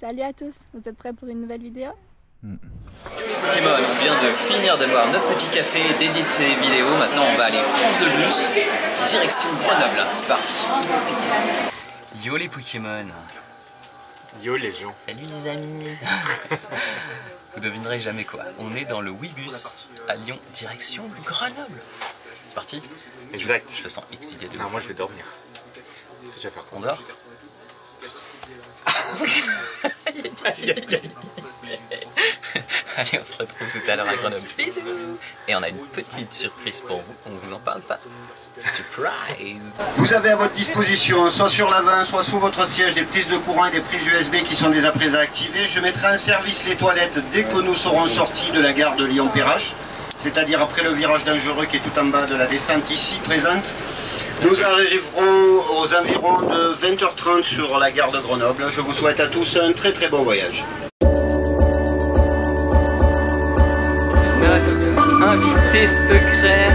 Salut à tous, vous êtes prêts pour une nouvelle vidéo? Pokémon, on vient de finir de boire notre petit café, d'éditer vidéo. Maintenant on va aller prendre le bus, direction Grenoble. C'est parti. Yo les Pokémon. Yo les gens. Salut les amis. Vous devinerez jamais quoi. On est dans le Ouibus à Lyon, direction Grenoble. C'est parti. Exact. Je te sens excité de ouf. Non, moi je vais dormir. Je vais faire On dort. Allez, on se retrouve tout à l'heure à Grenoble. Bisous. Et on a une petite surprise pour vous, on vous en parle pas. Surprise. Vous avez à votre disposition, soit sur l'avant, soit sous votre siège, des prises de courant et des prises USB qui sont dès à présent activées. Je mettrai en service les toilettes dès que nous serons sortis de la gare de Lyon-Perrache, c'est-à-dire après le virage dangereux qui est tout en bas de la descente ici présente. Nous arriverons aux environs de 20h30 sur la gare de Grenoble. Je vous souhaite à tous un très très bon voyage. Notre invité secret.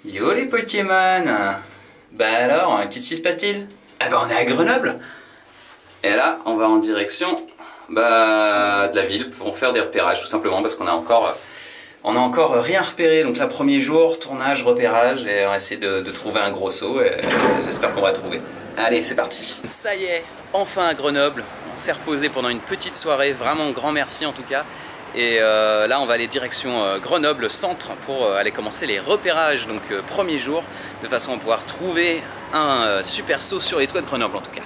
Yo les Pokémon. Bah alors, qu'est-ce qui se passe-t-il? Eh ben on est à Grenoble. Et là, on va en direction de la ville pour faire des repérages, tout simplement parce qu'on a encore rien repéré. Donc là, premier jour, tournage, repérage, et on va essayer de trouver un gros saut, et j'espère qu'on va trouver. Allez, c'est parti. Ça y est, enfin à Grenoble. On s'est reposé pendant une petite soirée, vraiment grand merci en tout cas. Et là on va aller direction Grenoble centre pour aller commencer les repérages, donc premier jour, de façon à pouvoir trouver un super saut sur les toits de Grenoble en tout cas.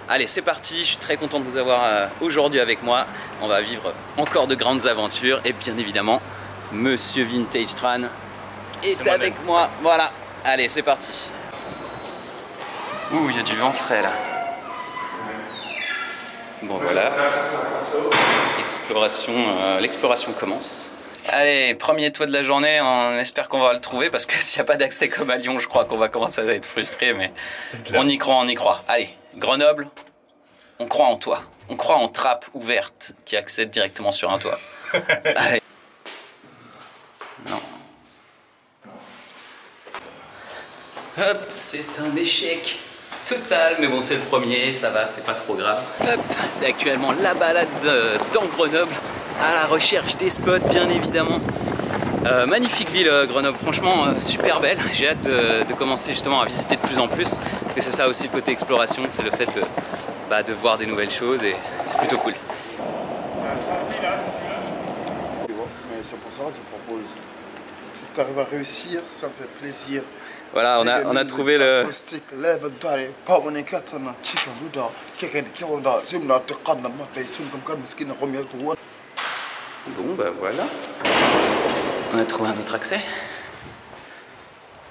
Allez, c'est parti, je suis très content de vous avoir aujourd'hui avec moi. On va vivre encore de grandes aventures et bien évidemment Monsieur Vintage Tran est avec moi. Voilà, allez c'est parti. Ouh, il y a du vent frais là. Bon voilà, l'exploration commence. Allez, premier toit de la journée, on espère qu'on va le trouver parce que s'il n'y a pas d'accès comme à Lyon, je crois qu'on va commencer à être frustré, mais on y croit, on y croit. Allez, Grenoble, on croit en toi. On croit en trappe ouverte qui accède directement sur un toit. Allez. Non. Hop, c'est un échec total, mais bon c'est le premier, ça va, c'est pas trop grave. Hop, c'est actuellement la balade dans Grenoble, à la recherche des spots bien évidemment. Magnifique ville Grenoble, franchement super belle. J'ai hâte de commencer justement à visiter de plus en plus, parce que c'est ça aussi le côté exploration, c'est le fait de voir des nouvelles choses et c'est plutôt cool. Mais c'est pour ça que je propose. Si tu arrives à réussir, ça me fait plaisir. Voilà, on a trouvé le... Bon bah voilà. On a trouvé un autre accès.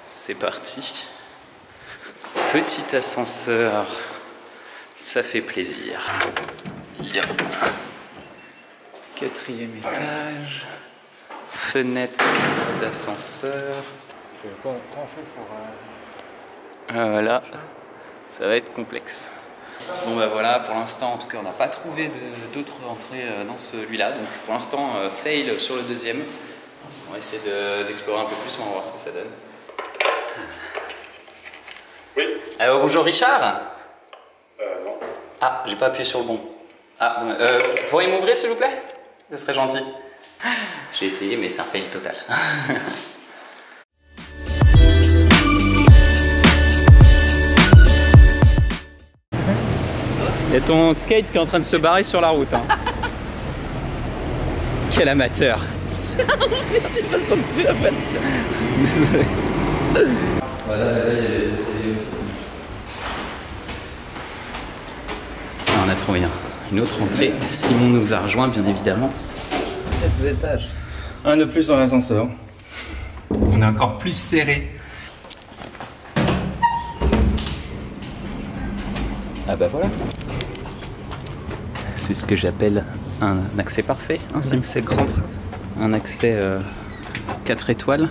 C'est parti. Petit ascenseur. Ça fait plaisir. Quatrième étage. Fenêtre d'ascenseur. Voilà, ça va être complexe. Bon bah voilà, pour l'instant en tout cas on n'a pas trouvé d'autres entrées dans celui-là, donc pour l'instant fail sur le deuxième. On va essayer d'explorer un peu plus, on va voir ce que ça donne. Oui. Alors bonjour Richard. Non. Ah, j'ai pas appuyé sur le bon. Ah, pourriez m'ouvrir s'il vous plaît? Ce serait gentil. J'ai essayé mais c'est un fail total. Il y a ton skate qui est en train de se barrer sur la route. Hein. Quel amateur. C'est pas sorti la voiture. Désolé. Voilà, là, il y a des escaliers aussi. On a trouvé une autre entrée. Simon nous a rejoint, bien évidemment. 7 étages. Un de plus dans l'ascenseur. On est encore plus serré. Ah bah voilà. C'est ce que j'appelle un accès parfait. Hein, un accès grand prince. Un accès 4 étoiles.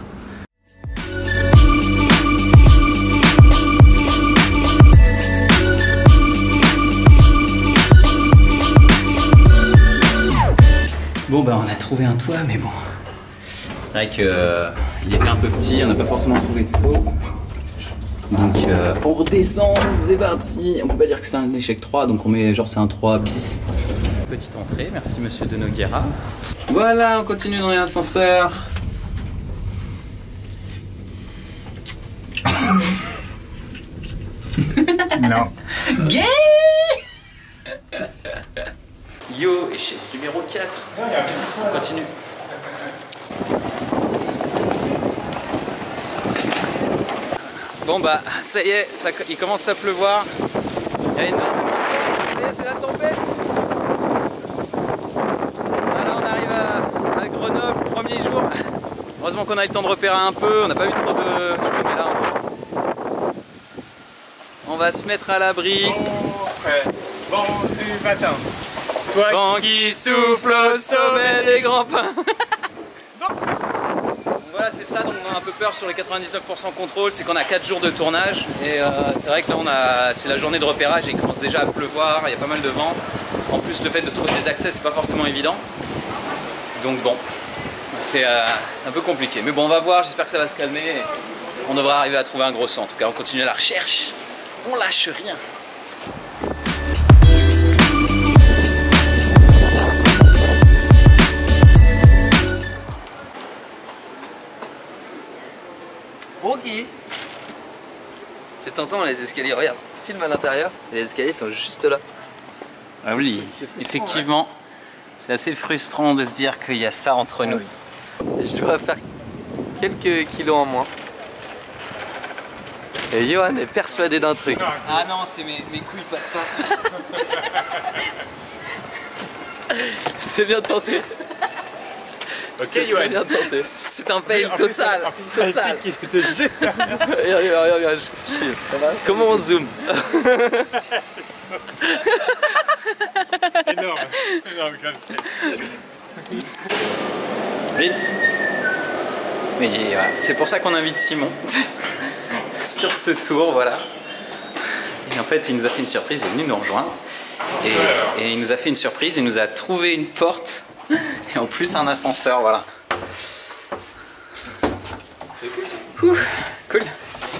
Bon bah on a trouvé un toit, mais bon. C'est vrai que il était un peu petit, on n'a pas forcément trouvé de seau. Donc on redescend, c'est parti. On peut pas dire que c'est un échec 3, donc on met genre c'est un 3 bis. Petite entrée, merci monsieur de Noguera. Voilà, on continue dans l'ascenseur. Non. Gay. Yo, échec numéro 4. On continue. Bon bah ça y est, il commence à pleuvoir. Il y a une... Ça y est, c'est la tempête. Voilà, on arrive à Grenoble, premier jour. Heureusement qu'on a eu le temps de repérer un peu, on n'a pas eu trop de... Je me mets là un peu. On va se mettre à l'abri. Vent du matin. Toi Vent qui souffle au sommet des grands pins. Voilà, c'est ça, donc on a un peu peur sur les 99% contrôle, c'est qu'on a 4 jours de tournage et c'est vrai que là c'est la journée de repérage et il commence déjà à pleuvoir, il y a pas mal de vent. En plus le fait de trouver des accès c'est pas forcément évident. Donc bon, c'est un peu compliqué. Mais bon on va voir, j'espère que ça va se calmer et on devra arriver à trouver un gros sang. En tout cas on continue la recherche, on lâche rien. Ok. C'est tentant les escaliers, regarde, filme à l'intérieur et les escaliers sont juste là. Ah oui, effectivement, c'est assez frustrant de se dire qu'il y a ça entre nous. Et je dois faire quelques kilos en moins. Et Johan est persuadé d'un truc. Ah non, c'est mes couilles passent pas. C'est bien tenté. Ok, Johan. Bien tenté. C'est un fail total. Total. Regarde, comment on zoome? Énorme. Énorme comme ça. Vite. Mais voilà. C'est pour ça qu'on invite Simon sur ce tour, voilà. Et en fait, il nous a fait une surprise, il est venu nous rejoindre. Et il nous a fait une surprise, il nous a trouvé une porte et en plus un ascenseur, voilà. Ouh, cool.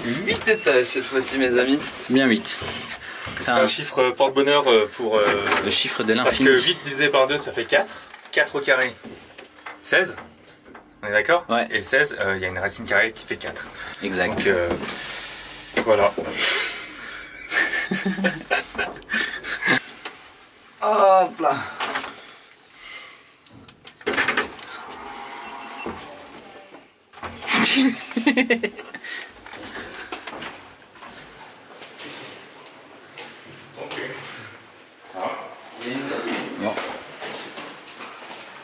8 étages cette fois-ci, mes amis. C'est bien 8. C'est un chiffre porte-bonheur pour... le chiffre de parce l'infini. que 8 divisé par 2 ça fait 4. 4 au carré, 16. On est d'accord? Ouais. Et 16, il y a une racine carrée qui fait 4. Exact. Donc voilà. Hop là. Bon.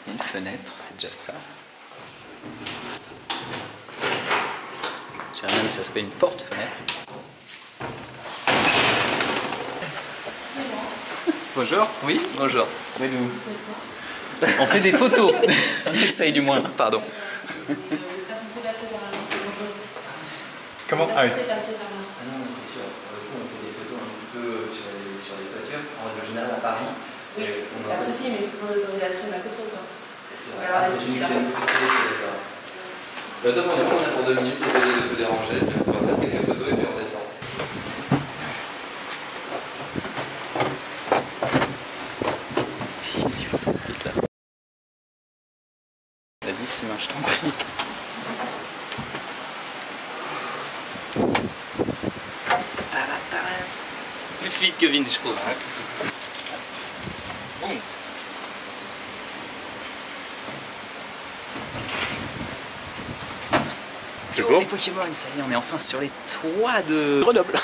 Une fenêtre, c'est déjà ça. Je dirais même que ça s'appelle une porte-fenêtre. Bonjour. Oui, bonjour. On fait des photos. On essaye du moins. Pardon. Comment? Ah oui. Non, mais c'est sûr. Pour le coup, on fait des photos un petit peu sur les toitures, en règle générale à Paris. Oui, pas de souci, mais il faut prendre l'autorisation de la copine, quoi. C'est vrai. Ah, c'est une excellente idée, d'accord. Top, on est pour 2 minutes, désolé de vous déranger. On va faire quelques photos et puis on descend. Il faut qu'on se quitte là. Vas-y Simon, je t'en prie. Plus fluide que Vin, je trouve. Bon. C'est Yo, beau. les Pokémon, ça y est, on est enfin sur les toits de Grenoble.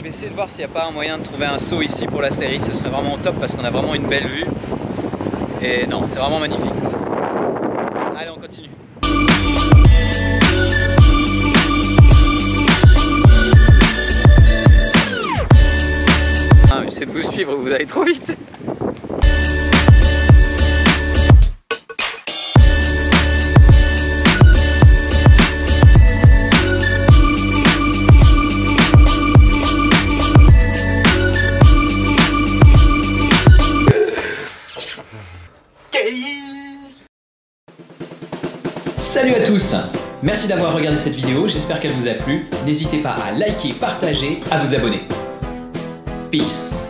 vais essayer de voir s'il n'y a pas un moyen de trouver un saut ici pour la série. Ce serait vraiment top parce qu'on a vraiment une belle vue. Et non, c'est vraiment magnifique. Allez, on continue. Ah, j'essaie de vous suivre, vous allez trop vite. Salut à tous! Merci d'avoir regardé cette vidéo, j'espère qu'elle vous a plu. N'hésitez pas à liker, partager, à vous abonner. Peace!